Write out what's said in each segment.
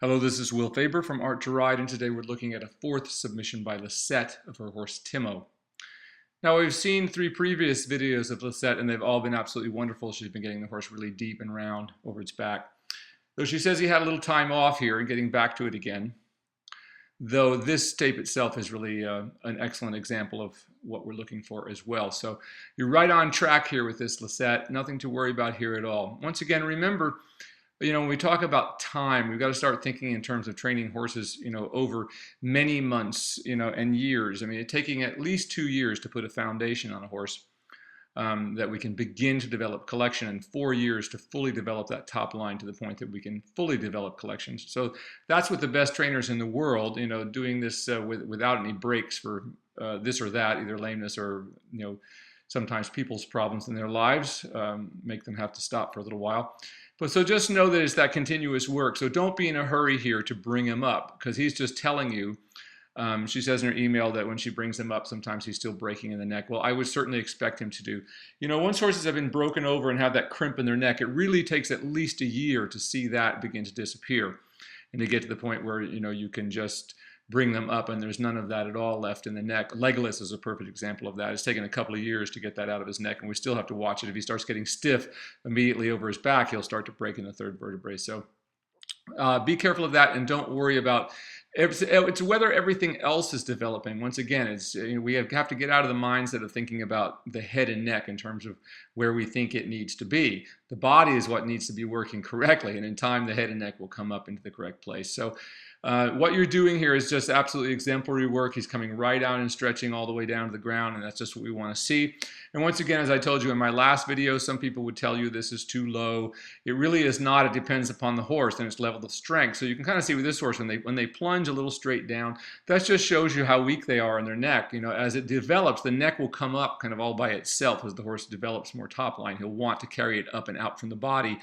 Hello, this is Will Faerber from Art to Ride, and today we're looking at a fourth submission by Lisette of her horse Timo. Now, we've seen three previous videos of Lisette, and they've all been absolutely wonderful. She's been getting the horse really deep and round over its back. Though she says he had a little time off here and getting back to it again. Though this tape itself is really an excellent example of what we're looking for as well. So you're right on track here with this Lisette. Nothing to worry about here at all. Once again, remember, when we talk about time, we've got to start thinking in terms of training horses, over many months, and years. I mean, it's taking at least 2 years to put a foundation on a horse that we can begin to develop collection, and 4 years to fully develop that top line to the point that we can fully develop collections. So that's what the best trainers in the world, doing this without any breaks for this or that, either lameness or, sometimes people's problems in their lives make them have to stop for a little while. But so just know that it's that continuous work. So don't be in a hurry here to bring him up, because he's just telling you. She says in her email that when she brings him up, sometimes he's still breaking in the neck. Well, I would certainly expect him to do. Once horses have been broken over and have that crimp in their neck, it really takes at least a year to see that begin to disappear and to get to the point where, you can just bring them up and there's none of that at all left in the neck. Legolas is a perfect example of that. It's taken a couple of years to get that out of his neck, and we still have to watch it. If he starts getting stiff immediately over his back, he'll start to break in the third vertebrae. So be careful of that, and don't worry about it's whether everything else is developing. Once again, it's we have to get out of the mindset of thinking about the head and neck in terms of where we think it needs to be. The body is what needs to be working correctly, and in time the head and neck will come up into the correct place. So what you're doing here is just absolutely exemplary work. He's coming right out and stretching all the way down to the ground, and that's just what we want to see. And once again, as I told you in my last video, some people would tell you this is too low. It really is not. It depends upon the horse and its level of strength. So you can kind of see with this horse, when they plunge a little straight down, that just shows you how weak they are in their neck. As it develops, the neck will come up kind of all by itself. As the horse develops more top line, he'll want to carry it up and out from the body.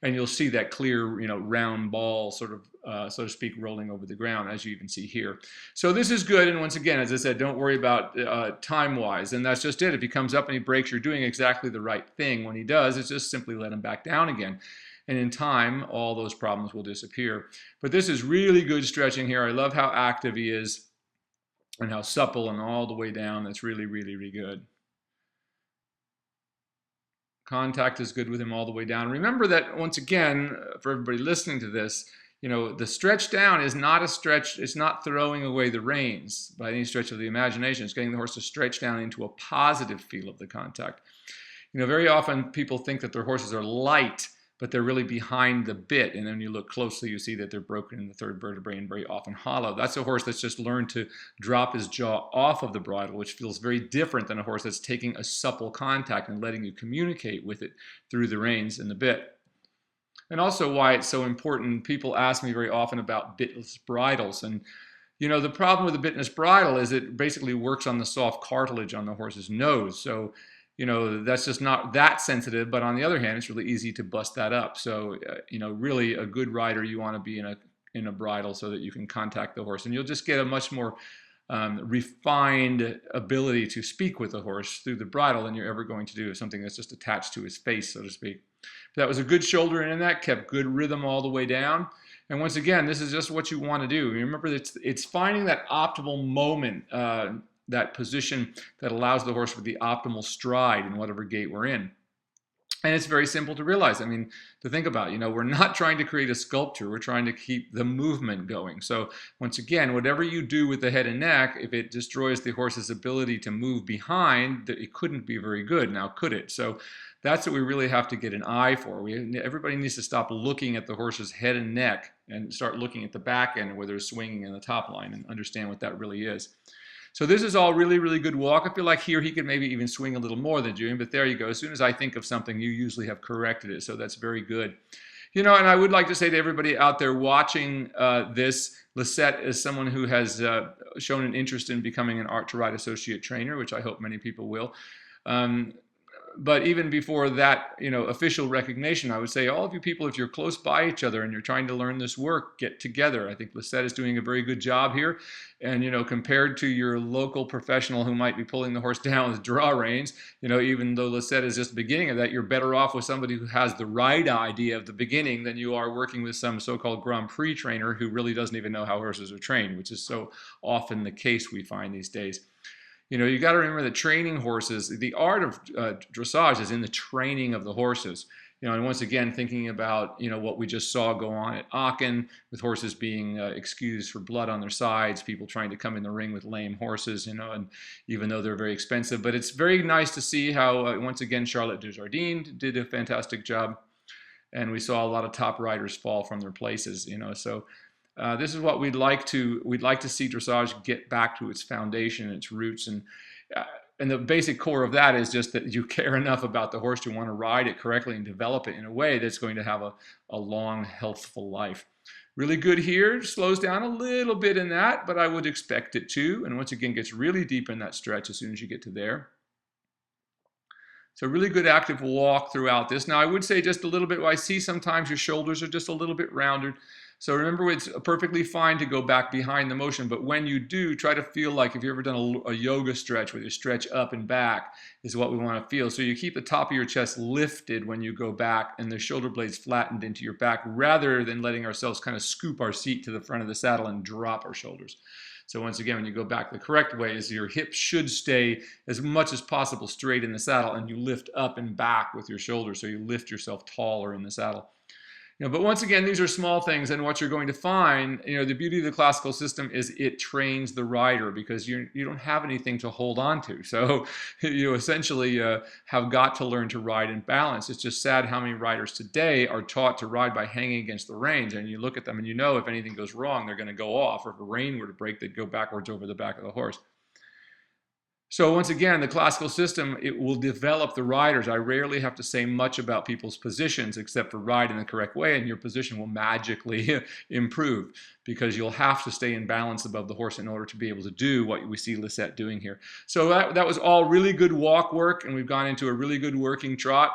And you'll see that clear, round ball sort of, so to speak, rolling over the ground, as you even see here. So this is good. And once again, as I said, don't worry about time-wise. And that's just it. If he comes up and he breaks, you're doing exactly the right thing. When he does, it's just simply let him back down again. And in time, all those problems will disappear. But this is really good stretching here. I love how active he is and how supple and all the way down. That's really, really, really good. Contact is good with him all the way down. Remember that, once again, for everybody listening to this, the stretch down is not a stretch. It's not throwing away the reins by any stretch of the imagination. It's getting the horse to stretch down into a positive feel of the contact. Very often people think that their horses are light, but they're really behind the bit. And then when you look closely, you see that they're broken in the third vertebrae and very often hollow. That's a horse that's just learned to drop his jaw off of the bridle, which feels very different than a horse that's taking a supple contact and letting you communicate with it through the reins and the bit. And also why it's so important, people ask me very often about bitless bridles. And the problem with the bitless bridle is it basically works on the soft cartilage on the horse's nose. So that's just not that sensitive, but on the other hand, it's really easy to bust that up. So, really a good rider, you want to be in a bridle so that you can contact the horse, and you'll just get a much more refined ability to speak with the horse through the bridle than you're ever going to do something that's just attached to his face, so to speak. But that was a good shoulder in that, kept good rhythm all the way down. And once again, this is just what you want to do. Remember, it's finding that optimal moment, that position that allows the horse with the optimal stride in whatever gait we're in. And it's very simple to realize. To think about, we're not trying to create a sculpture. We're trying to keep the movement going. So once again, whatever you do with the head and neck, if it destroys the horse's ability to move behind, it couldn't be very good. Now, could it? So that's what we really have to get an eye for. Everybody needs to stop looking at the horse's head and neck and start looking at the back end where they're swinging in the top line and understand what that really is. So this is all really, really good walk. I feel like here he could maybe even swing a little more than doing, but there you go. As soon as I think of something, you usually have corrected it, so that's very good. And I would like to say to everybody out there watching this, Lisette is someone who has shown an interest in becoming an Art to Ride associate trainer, which I hope many people will. but even before that, official recognition, I would say all of you people, if you're close by each other and you're trying to learn this work, get together. I think Lisette is doing a very good job here. And, compared to your local professional who might be pulling the horse down with draw reins, even though Lisette is just the beginning of that, you're better off with somebody who has the right idea of the beginning than you are working with some so-called Grand Prix trainer who really doesn't even know how horses are trained, which is so often the case we find these days. You got to remember that training horses, the art of dressage is in the training of the horses. And once again, thinking about, what we just saw go on at Aachen with horses being excused for blood on their sides, people trying to come in the ring with lame horses, and even though they're very expensive. But it's very nice to see how, once again, Charlotte Desjardins did a fantastic job. And we saw a lot of top riders fall from their places, so this is what we'd like to see dressage get back to its foundation, its roots, and the basic core of that is just that you care enough about the horse to want to ride it correctly and develop it in a way that's going to have a long, healthful life. Really good here, slows down a little bit in that, but I would expect it to, and once again gets really deep in that stretch as soon as you get to there. So really good active walk throughout this. Now I would say just a little bit, I see sometimes your shoulders are just a little bit rounded. So remember, it's perfectly fine to go back behind the motion, but when you do, try to feel like, if you've ever done a yoga stretch where you stretch up and back, is what we want to feel. So you keep the top of your chest lifted when you go back and the shoulder blades flattened into your back, rather than letting ourselves kind of scoop our seat to the front of the saddle and drop our shoulders. So once again, when you go back the correct way, is your hips should stay as much as possible straight in the saddle, and you lift up and back with your shoulders, so you lift yourself taller in the saddle. But once again, these are small things, and what you're going to find, the beauty of the classical system is it trains the rider, because you don't have anything to hold on to. So you essentially have got to learn to ride in balance. It's just sad how many riders today are taught to ride by hanging against the reins, and you look at them and if anything goes wrong, they're going to go off, or if a rein were to break, they'd go backwards over the back of the horse. So once again, the classical system, it will develop the riders. I rarely have to say much about people's positions except for ride in the correct way, and your position will magically improve, because you'll have to stay in balance above the horse in order to be able to do what we see Lisette doing here. So that was all really good walk work, and we've gone into a really good working trot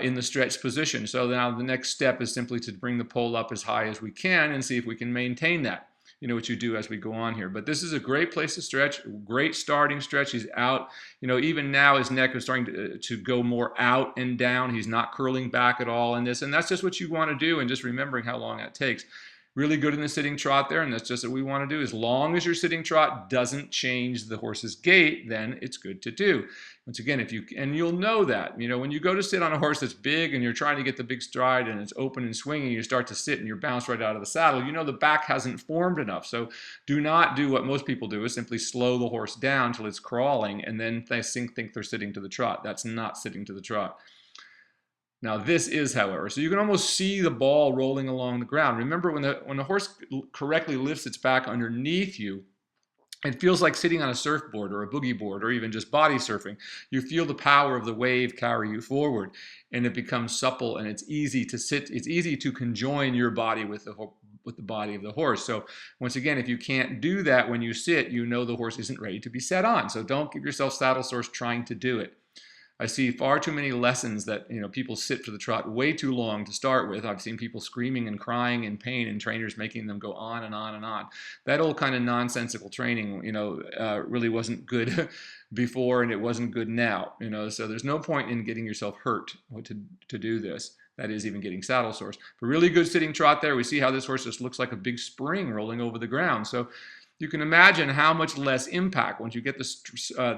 in the stretched position. So now the next step is simply to bring the pole up as high as we can and see if we can maintain that. What you do as we go on here. But this is a great place to stretch, great starting stretch. He's out. Even now his neck is starting to go more out and down. He's not curling back at all in this. And that's just what you want to do, and just remembering how long that takes. Really good in the sitting trot there, and that's just what we want to do. As long as your sitting trot doesn't change the horse's gait, then it's good to do. Once again, and you'll know that, when you go to sit on a horse that's big and you're trying to get the big stride and it's open and swinging, you start to sit and you're bounced right out of the saddle, the back hasn't formed enough. So do not do what most people do, is simply slow the horse down till it's crawling, and then they think they're sitting to the trot. That's not sitting to the trot. Now this is, however, so you can almost see the ball rolling along the ground. Remember, when the horse correctly lifts its back underneath you, it feels like sitting on a surfboard or a boogie board, or even just body surfing. You feel the power of the wave carry you forward, and it becomes supple, and it's easy to sit. It's easy to conjoin your body with the body of the horse. So once again, if you can't do that when you sit, the horse isn't ready to be sat on. So don't give yourself saddle sores trying to do it. I see far too many lessons that people sit for the trot way too long to start with. I've seen people screaming and crying in pain, and trainers making them go on and on and on. That old kind of nonsensical training, really wasn't good before, and it wasn't good now. So there's no point in getting yourself hurt to do this. That is, even getting saddle sores. But really good sitting trot there. We see how this horse just looks like a big spring rolling over the ground. So you can imagine how much less impact, once you get the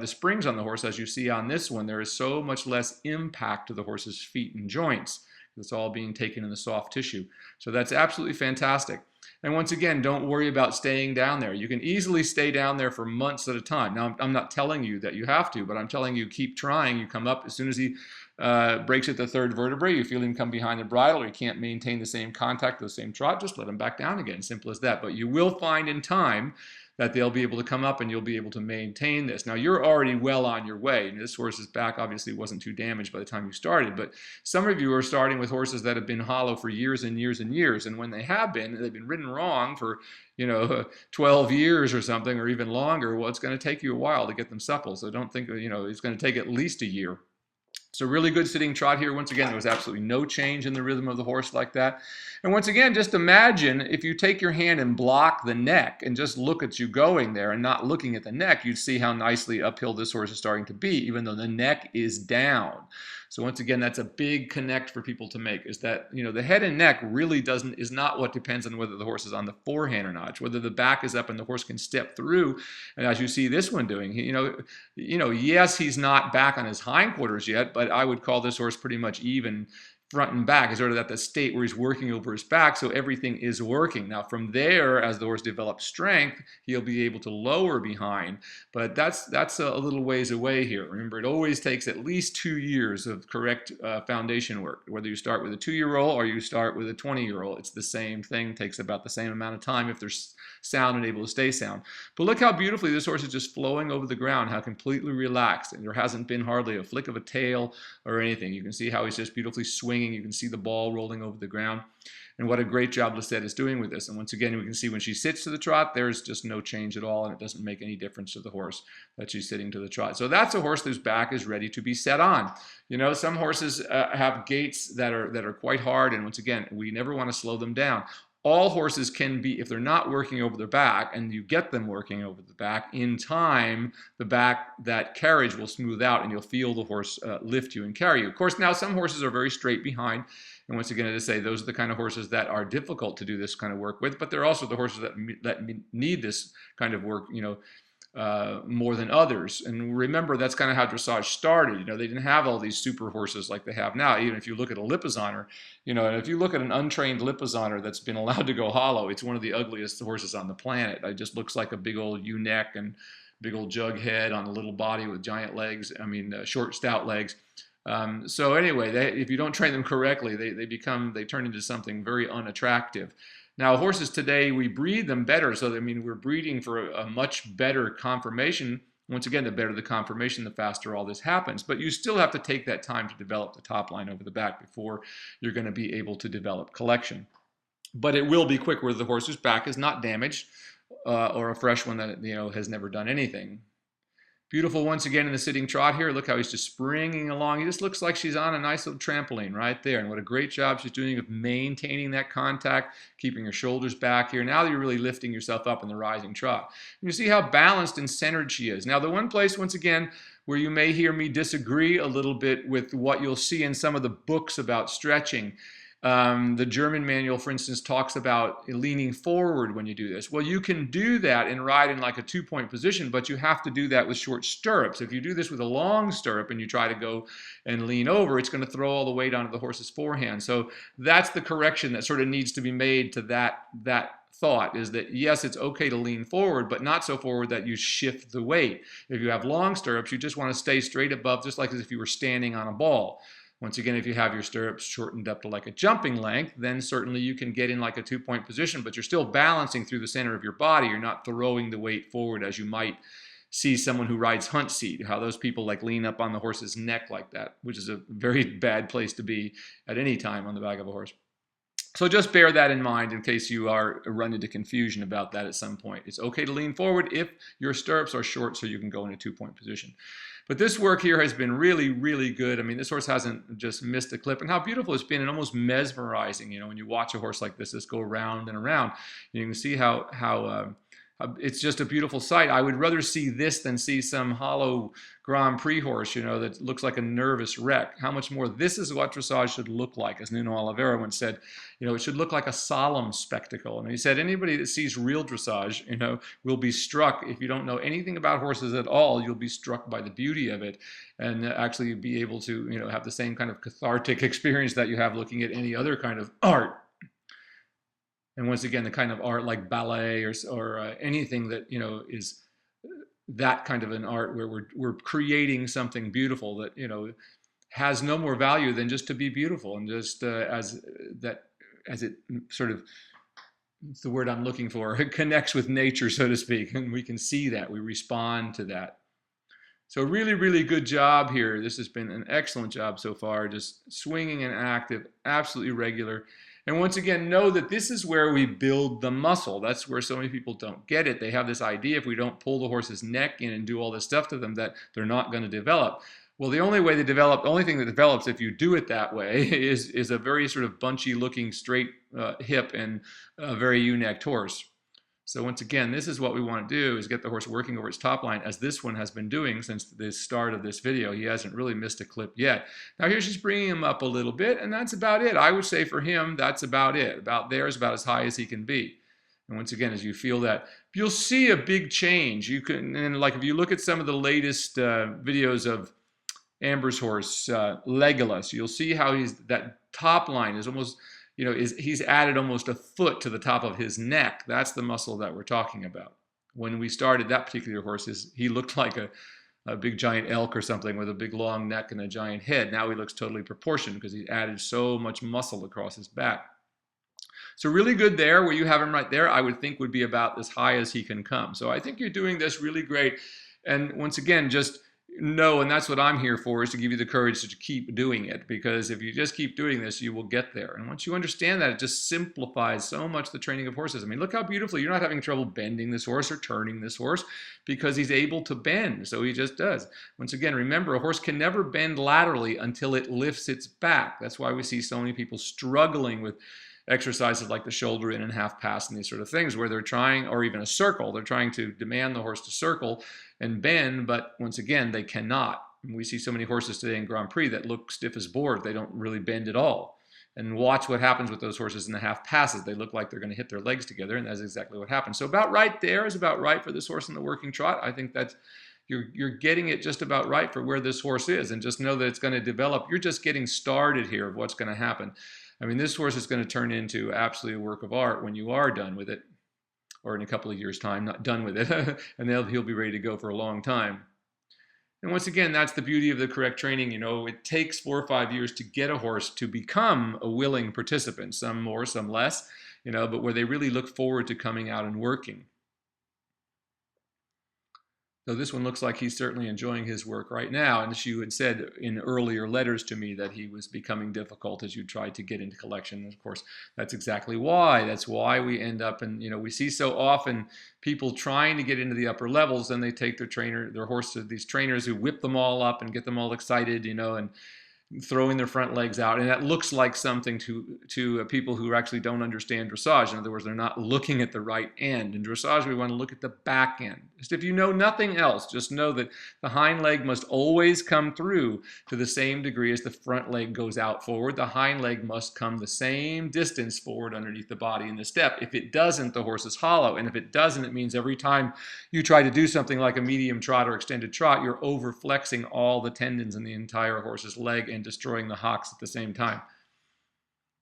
springs on the horse, as you see on this one, there is so much less impact to the horse's feet and joints. It's all being taken in the soft tissue. So that's absolutely fantastic. And once again, don't worry about staying down there. You can easily stay down there for months at a time. Now, I'm not telling you that you have to, but I'm telling you, keep trying. You come up as soon as he breaks at the third vertebrae, you feel him come behind the bridle, or you can't maintain the same contact, the same trot, just let him back down again. Simple as that. But you will find in time that they'll be able to come up and you'll be able to maintain this. Now, you're already well on your way. And this horse's back obviously wasn't too damaged by the time you started, but some of you are starting with horses that have been hollow for years and years and years. And when they have been, they've been ridden wrong for, 12 years or something, or even longer. Well, it's going to take you a while to get them supple. So don't think, it's going to take at least a year. So really good sitting trot here. Once again, there was absolutely no change in the rhythm of the horse like that. And once again, just imagine if you take your hand and block the neck and just look at you going there and not looking at the neck, you'd see how nicely uphill this horse is starting to be, even though the neck is down. So once again, that's a big connect for people to make, is that, the head and neck really is not what depends on whether the horse is on the forehand or not. It's whether the back is up and the horse can step through. And as you see this one doing, yes, he's not back on his hindquarters yet, but I would call this horse pretty much even front and back. Is sort of at the state where he's working over his back, so everything is working. Now from there, as the horse develops strength, he'll be able to lower behind, but that's a little ways away here. Remember, it always takes at least 2 years of correct foundation work. Whether you start with a 2-year-old or you start with a 20-year-old, it's the same thing. It takes about the same amount of time if they're sound and able to stay sound. But look how beautifully this horse is just flowing over the ground, how completely relaxed, and there hasn't been hardly a flick of a tail or anything. You can see how he's just beautifully swinging. You can see the ball rolling over the ground. And what a great job Lisette is doing with this. And once again, we can see when she sits to the trot, there's just no change at all, and it doesn't make any difference to the horse that she's sitting to the trot. So that's a horse whose back is ready to be set on. Some horses have gaits that are quite hard, and once again, we never want to slow them down. All horses can be, if they're not working over their back and you get them working over the back, in time, that carriage will smooth out and you'll feel the horse lift you and carry you. Of course, now some horses are very straight behind. And once again, as I say, those are the kind of horses that are difficult to do this kind of work with, but they're also the horses that need this kind of work, more than others. And remember, that's kind of how dressage started. They didn't have all these super horses like they have now. Even if you look at a Lipizzaner, and if you look at an untrained Lipizzaner that's been allowed to go hollow, it's one of the ugliest horses on the planet. It just looks like a big old ewe-neck and big old jug head on a little body with giant legs. Short, stout legs. So anyway, if you don't train them correctly, they turn into something very unattractive. Now, horses today, we breed them better. So, we're breeding for a much better conformation. Once again, the better the conformation, the faster all this happens. But you still have to take that time to develop the top line over the back before you're going to be able to develop collection. But it will be quick where the horse's back is not damaged or a fresh one that, has never done anything. Beautiful once again in the sitting trot here. Look how he's just springing along. He just looks like she's on a nice little trampoline right there. And what a great job she's doing of maintaining that contact, keeping her shoulders back here. Now you're really lifting yourself up in the rising trot. And you see how balanced and centered she is. Now the one place, once again, where you may hear me disagree a little bit with what you'll see in some of the books about stretching. The German manual, for instance, talks about leaning forward when you do this. Well, you can do that and ride in like a 2-point position, but you have to do that with short stirrups. If you do this with a long stirrup and you try to go and lean over, it's going to throw all the weight onto the horse's forehand. So that's the correction that sort of needs to be made to that thought, is that yes, it's okay to lean forward, but not so forward that you shift the weight. If you have long stirrups, you just want to stay straight above, just like as if you were standing on a ball. Once again, if you have your stirrups shortened up to like a jumping length, then certainly you can get in like a 2-point position, but you're still balancing through the center of your body. You're not throwing the weight forward as you might see someone who rides hunt seat, how those people like lean up on the horse's neck like that, which is a very bad place to be at any time on the back of a horse. So just bear that in mind in case you run into confusion about that at some point. It's okay to lean forward if your stirrups are short so you can go in a 2-point position. But this work here has been really, really good. this horse hasn't just missed a clip. And how beautiful it's been, and almost mesmerizing, when you watch a horse like this just go around and around. You can see how it's just a beautiful sight. I would rather see this than see some hollow Grand Prix horse, that looks like a nervous wreck. How much more this is what dressage should look like. As Nuno Oliveira once said, it should look like a solemn spectacle. And he said, anybody that sees real dressage, will be struck. If you don't know anything about horses at all, you'll be struck by the beauty of it and actually be able to, have the same kind of cathartic experience that you have looking at any other kind of art. And once again, the kind of art like ballet or anything that, is that kind of an art where we're creating something beautiful that, has no more value than just to be beautiful, and just as it sort of it's the word I'm looking for, it connects with nature, so to speak, and we can see that, we respond to that. So really, really good job here. This has been an excellent job so far, just swinging and active, absolutely regular. And once again, know that this is where we build the muscle. That's where so many people don't get it. They have this idea if we don't pull the horse's neck in and do all this stuff to them that they're not going to develop. Well, the only way they develop, the only thing that develops if you do it that way is a very sort of bunchy looking straight hip and a very ewe-necked horse. So once again, this is what we want to do, is get the horse working over its top line, as this one has been doing since the start of this video. He hasn't really missed a clip yet. Now here she's bringing him up a little bit, and that's about it. I would say for him, that's about it. About there is about as high as he can be. And once again, as you feel that, you'll see a big change. You can, and like if you look at some of the latest videos of Amber's horse, Legolas, you'll see how that top line is almost, he's added almost a foot to the top of his neck. That's the muscle that we're talking about. When we started that particular horse, he looked like a big giant elk or something with a big long neck and a giant head. Now he looks totally proportioned because he added so much muscle across his back. So really good there. Where you have him right there, I would think would be about as high as he can come. So I think you're doing this really great. And once again, just know, and that's what I'm here for, is to give you the courage to keep doing it, because if you just keep doing this, you will get there. And once you understand that, it just simplifies so much the training of horses. I mean, look how beautifully, you're not having trouble bending this horse or turning this horse because he's able to bend, so he just does. Once again, remember, a horse can never bend laterally until it lifts its back. That's why we see so many people struggling with exercises like the shoulder in and half pass and these sort of things, where they're trying, or even a circle, they're trying to demand the horse to circle and bend, but once again, they cannot. And we see so many horses today in Grand Prix that look stiff as board. They don't really bend at all. And watch what happens with those horses in the half passes. They look like they're going to hit their legs together, and that's exactly what happens. So about right there is about right for this horse in the working trot. I think that's, you're getting it just about right for where this horse is, and just know that it's going to develop. You're just getting started here of what's going to happen. I mean, this horse is going to turn into absolutely a work of art when you are done with it, or in a couple of years' time, not done with it, and he'll be ready to go for a long time. And once again, that's the beauty of the correct training. It takes 4 or 5 years to get a horse to become a willing participant, some more, some less, but where they really look forward to coming out and working. So this one looks like he's certainly enjoying his work right now. And as you had said in earlier letters to me that he was becoming difficult as you tried to get into collection. And of course, that's exactly why. That's why we end up, and we see so often people trying to get into the upper levels, and they take their horse to these trainers who whip them all up and get them all excited, and throwing their front legs out, and that looks like something to people who actually don't understand dressage. In other words, they're not looking at the right end. In dressage, we want to look at the back end. Just if you know nothing else, just know that the hind leg must always come through to the same degree as the front leg goes out forward. The hind leg must come the same distance forward underneath the body in the step. If it doesn't, the horse is hollow, and if it doesn't, it means every time you try to do something like a medium trot or extended trot, you're over flexing all the tendons in the entire horse's leg and destroying the hocks at the same time.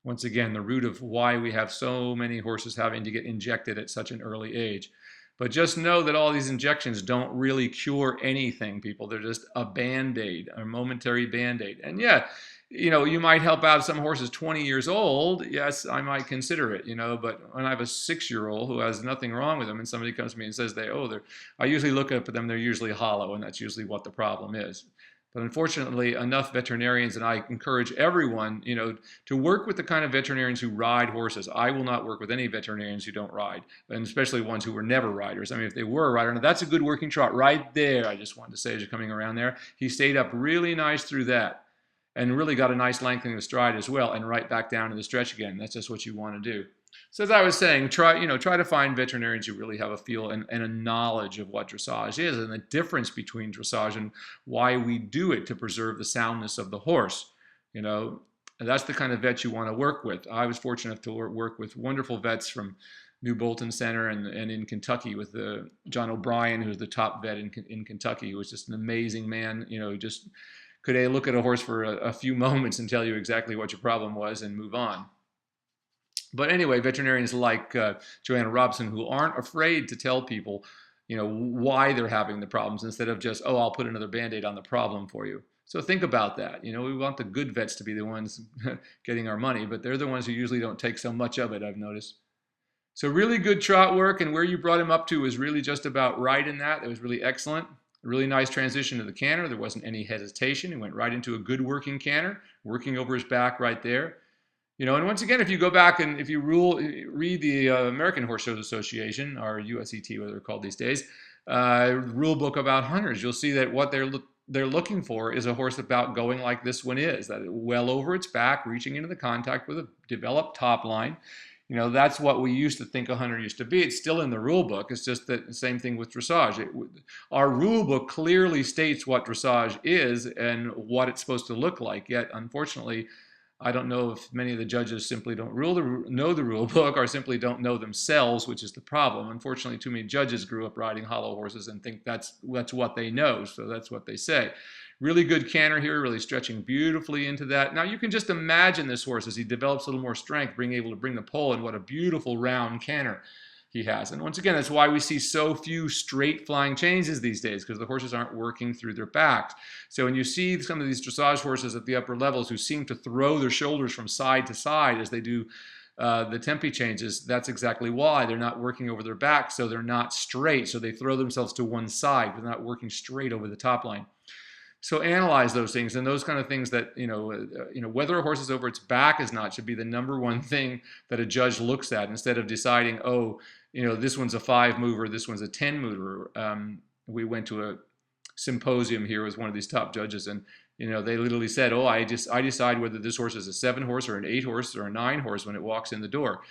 Once again, the root of why we have so many horses having to get injected at such an early age. But just know that all these injections don't really cure anything, people. They're just a Band-Aid, a momentary Band-Aid. And yeah, you might help out some horses 20 years old. Yes, I might consider it, but when I have a 6-year-old who has nothing wrong with them and somebody comes to me and says I usually look up at them, they're usually hollow, and that's usually what the problem is. But unfortunately, enough veterinarians, and I encourage everyone, to work with the kind of veterinarians who ride horses. I will not work with any veterinarians who don't ride, and especially ones who were never riders. I mean, if they were a rider, now that's a good working trot right there. I just wanted to say as you're coming around there, he stayed up really nice through that and really got a nice lengthening of stride as well, and right back down to the stretch again. That's just what you want to do. So as I was saying, try to find veterinarians who really have a feel and a knowledge of what dressage is and the difference between dressage and why we do it to preserve the soundness of the horse. And that's the kind of vet you want to work with. I was fortunate to work with wonderful vets from New Bolton Center and in Kentucky with John O'Brien, who's the top vet in Kentucky, who was just an amazing man. Just could look at a horse for a few moments and tell you exactly what your problem was and move on. But anyway, veterinarians like Joanna Robson, who aren't afraid to tell people, why they're having the problems instead of just, I'll put another Band-Aid on the problem for you. So think about that. We want the good vets to be the ones getting our money, but they're the ones who usually don't take so much of it, I've noticed. So really good trot work, and where you brought him up to was really just about right in that. That was really excellent. A really nice transition to the canter. There wasn't any hesitation. He went right into a good working canter, working over his back right there. You know, and once again, if you go back and if you read the American Horse Shows Association, or USET, what they're called these days, rule book about hunters, you'll see that what they're looking for is a horse about going like this one is, that well over its back, reaching into the contact with a developed top line. You know, that's what we used to think a hunter used to be. It's still in the rule book. It's just that the same thing with dressage. Our rule book clearly states what dressage is and what it's supposed to look like. Yet, unfortunately, I don't know if many of the judges simply don't know the rule book or simply don't know themselves, which is the problem. Unfortunately, too many judges grew up riding hollow horses and think that's what they know, so that's what they say. Really good canter here, really stretching beautifully into that. Now you can just imagine this horse as he develops a little more strength, being able to bring the pole, and what a beautiful round canter he has. And once again, that's why we see so few straight flying changes these days, because the horses aren't working through their backs. So when you see some of these dressage horses at the upper levels who seem to throw their shoulders from side to side as they do the tempi changes, that's exactly why. They're not working over their back, so they're not straight. So they throw themselves to one side. They're not working straight over the top line. So analyze those things, and those kind of things that, whether a horse is over its back is not should be the number one thing that a judge looks at, instead of deciding, oh, this one's a 5 mover, this one's a 10 mover. We went to a symposium here with one of these top judges, and they literally said, oh, I decide whether this horse is a 7 horse or an 8 horse or a 9 horse when it walks in the door.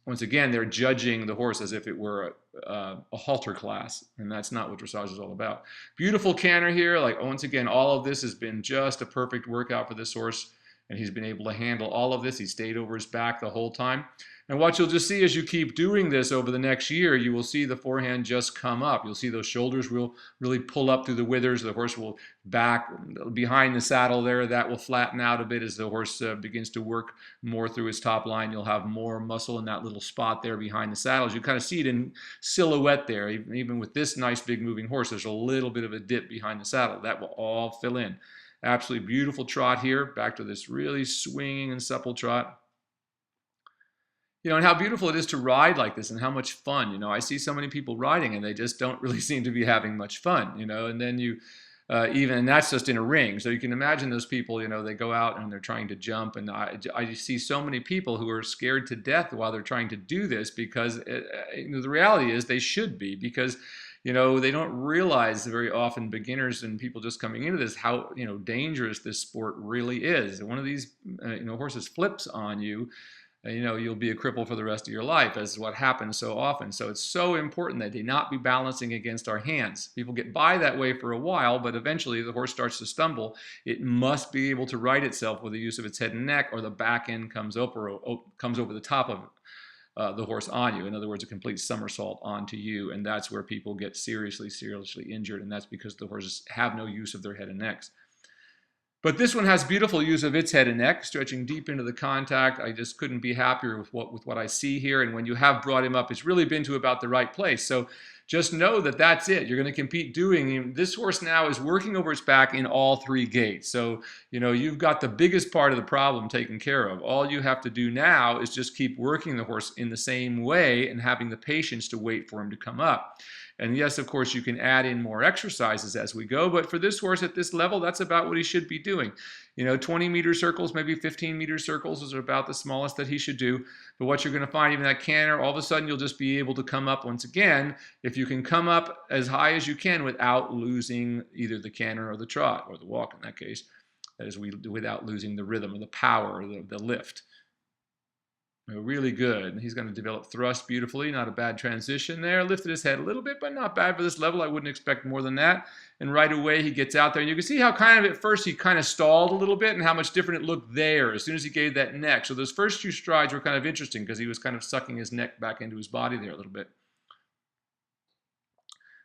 Once again, they're judging the horse as if it were a halter class, and that's not what dressage is all about. Beautiful canter here. Like, once again, all of this has been just a perfect workout for this horse, and he's been able to handle all of this. He stayed over his back the whole time. And what you'll just see as you keep doing this over the next year, you will see the forehand just come up. You'll see those shoulders will really pull up through the withers. The horse will back behind the saddle there. That will flatten out a bit as the horse begins to work more through his top line. You'll have more muscle in that little spot there behind the saddles. You kind of see it in silhouette there. Even with this nice big moving horse, there's a little bit of a dip behind the saddle. That will all fill in. Absolutely beautiful trot here. Back to this really swinging and supple trot. And how beautiful it is to ride like this, and how much fun. I see so many people riding and they just don't really seem to be having much fun, and then you and that's just in a ring. So you can imagine those people, they go out and they're trying to jump, and I see so many people who are scared to death while they're trying to do this, because the reality is they should be, because they don't realize very often, beginners and people just coming into this, how dangerous this sport really is. One of these horses flips on you, you'll be a cripple for the rest of your life, as is what happens so often. So it's so important that they not be balancing against our hands. People get by that way for a while, but eventually the horse starts to stumble. It must be able to right itself with the use of its head and neck, or the back end comes over the top of the horse on you. In other words, a complete somersault onto you, and that's where people get seriously injured, and that's because the horses have no use of their head and necks. But this one has beautiful use of its head and neck, stretching deep into the contact. I just couldn't be happier with what I see here. And when you have brought him up, it's really been to about the right place. So just know that that's it. You're going to compete doing. This horse now is working over its back in all 3 gaits. So, you've got the biggest part of the problem taken care of. All you have to do now is just keep working the horse in the same way and having the patience to wait for him to come up. And yes, of course, you can add in more exercises as we go, but for this horse at this level, that's about what he should be doing. 20-meter circles, maybe 15-meter circles is about the smallest that he should do. But what you're going to find, even that canter, all of a sudden you'll just be able to come up once again. If you can come up as high as you can without losing either the canter or the trot, or the walk in that case, that is, without losing the rhythm or the power or the lift. Really good. He's going to develop thrust beautifully. Not a bad transition there. Lifted his head a little bit, but not bad for this level. I wouldn't expect more than that. And right away he gets out there. And you can see how kind of at first he kind of stalled a little bit, and how much different it looked there as soon as he gave that neck. So those first 2 strides were kind of interesting, because he was kind of sucking his neck back into his body there a little bit.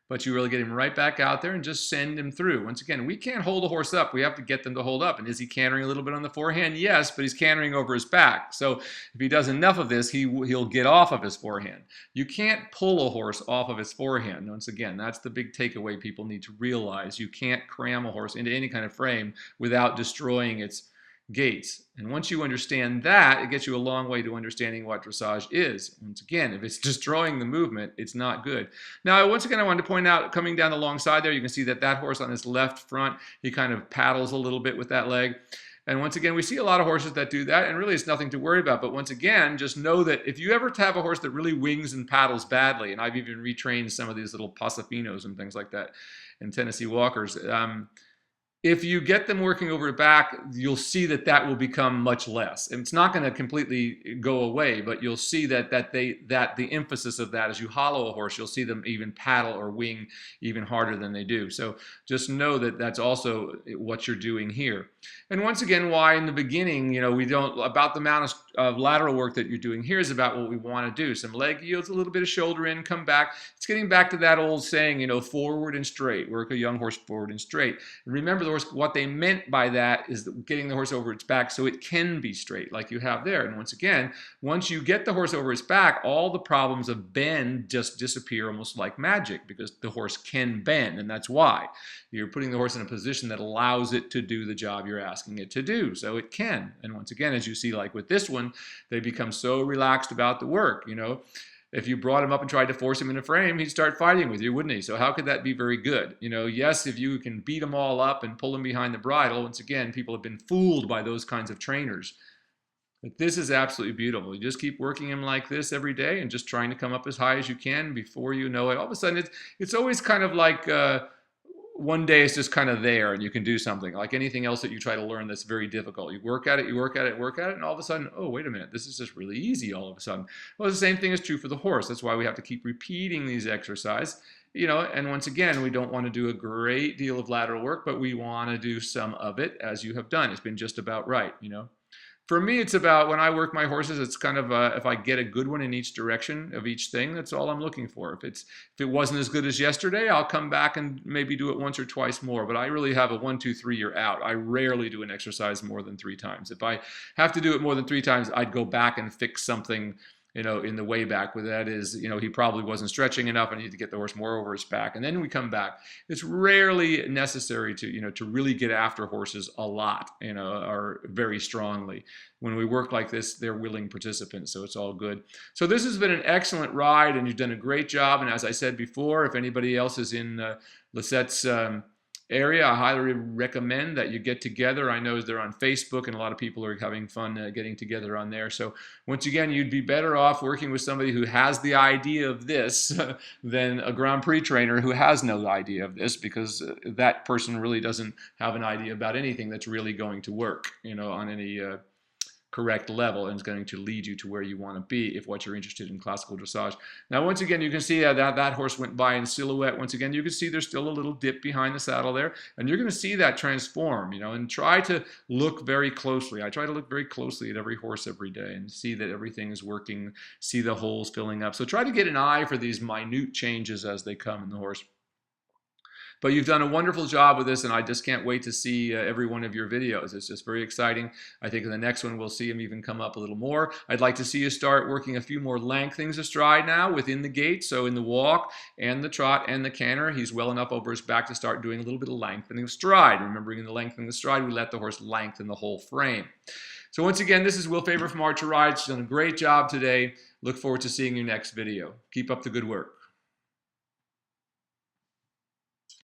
But you really get him right back out there and just send him through. Once again, we can't hold a horse up. We have to get them to hold up. And is he cantering a little bit on the forehand? Yes, but he's cantering over his back. So if he does enough of this, he'll get off of his forehand. You can't pull a horse off of his forehand. Once again, that's the big takeaway people need to realize. You can't cram a horse into any kind of frame without destroying its gaits. And once you understand that, it gets you a long way to understanding what dressage is. Once again, if it's destroying the movement, it's not good. Now, once again, I wanted to point out, coming down the long side there, you can see that that horse on his left front, he kind of paddles a little bit with that leg. And once again, we see a lot of horses that do that, and really it's nothing to worry about. But once again, just know that if you ever have a horse that really wings and paddles badly, and I've even retrained some of these little Pasafinos and things like that, and Tennessee Walkers, if you get them working over the back, you'll see that that will become much less. And it's not going to completely go away, but you'll see that the emphasis of that, as you hollow a horse, you'll see them even paddle or wing even harder than they do. So just know that that's also what you're doing here. And once again, why in the beginning, we don't, about the amount of lateral work that you're doing here is about what we want to do. Some leg yields, a little bit of shoulder in, come back. It's getting back to that old saying, forward and straight. Work a young horse forward and straight. And remember, what they meant by that is getting the horse over its back so it can be straight, like you have there. And once again, once you get the horse over its back, all the problems of bend just disappear almost like magic, because the horse can bend, and that's why. You're putting the horse in a position that allows it to do the job you're asking it to do, so it can. And once again, as you see, like with this one, they become so relaxed about the work, If you brought him up and tried to force him in a frame, he'd start fighting with you, wouldn't he? So how could that be very good? Yes, if you can beat them all up and pull them behind the bridle, once again, people have been fooled by those kinds of trainers. But this is absolutely beautiful. You just keep working him like this every day and just trying to come up as high as you can. Before you know it, all of a sudden, it's always kind of like one day it's just kind of there and you can do something. Like anything else that you try to learn that's very difficult. You work at it, you work at it, work at it, and all of a sudden, oh, wait a minute, this is just really easy all of a sudden. Well, the same thing is true for the horse. That's why we have to keep repeating these exercises. And once again, we don't want to do a great deal of lateral work, but we want to do some of it as you have done. It's been just about right, For me, it's about, when I work my horses, it's kind of if I get a good one in each direction of each thing, that's all I'm looking for. If it wasn't as good as yesterday, I'll come back and maybe do it once or twice more. But I really have a 1, 2, 3, you're out. I rarely do an exercise more than 3 times. If I have to do it more than 3 times, I'd go back and fix something in the way back, where that is, he probably wasn't stretching enough. I need to get the horse more over his back, and then we come back. It's rarely necessary to, to really get after horses a lot, or very strongly. When we work like this, they're willing participants, so it's all good. So this has been an excellent ride, and you've done a great job. And as I said before, if anybody else is in Lisette's area, I highly recommend that you get together. I know they're on Facebook, and a lot of people are having fun getting together on there. So once again, you'd be better off working with somebody who has the idea of this than a Grand Prix trainer who has no idea of this, because that person really doesn't have an idea about anything that's really going to work, on any correct level, and is going to lead you to where you want to be if what you're interested in classical dressage. Now, once again, you can see that horse went by in silhouette. Once again, you can see there's still a little dip behind the saddle there, and you're going to see that transform, and try to look very closely. I try to look very closely at every horse every day and see that everything is working, see the holes filling up. So try to get an eye for these minute changes as they come in the horse. But you've done a wonderful job with this, and I just can't wait to see every one of your videos. It's just very exciting. I think in the next one, we'll see him even come up a little more. I'd like to see you start working a few more lengthenings of stride now within the gait. So in the walk and the trot and the canter, he's well enough over his back to start doing a little bit of lengthening of stride. Remembering in the lengthening of stride, we let the horse lengthen the whole frame. So once again, this is Will Faerber from Art to Ride. She's done a great job today. Look forward to seeing you next video. Keep up the good work.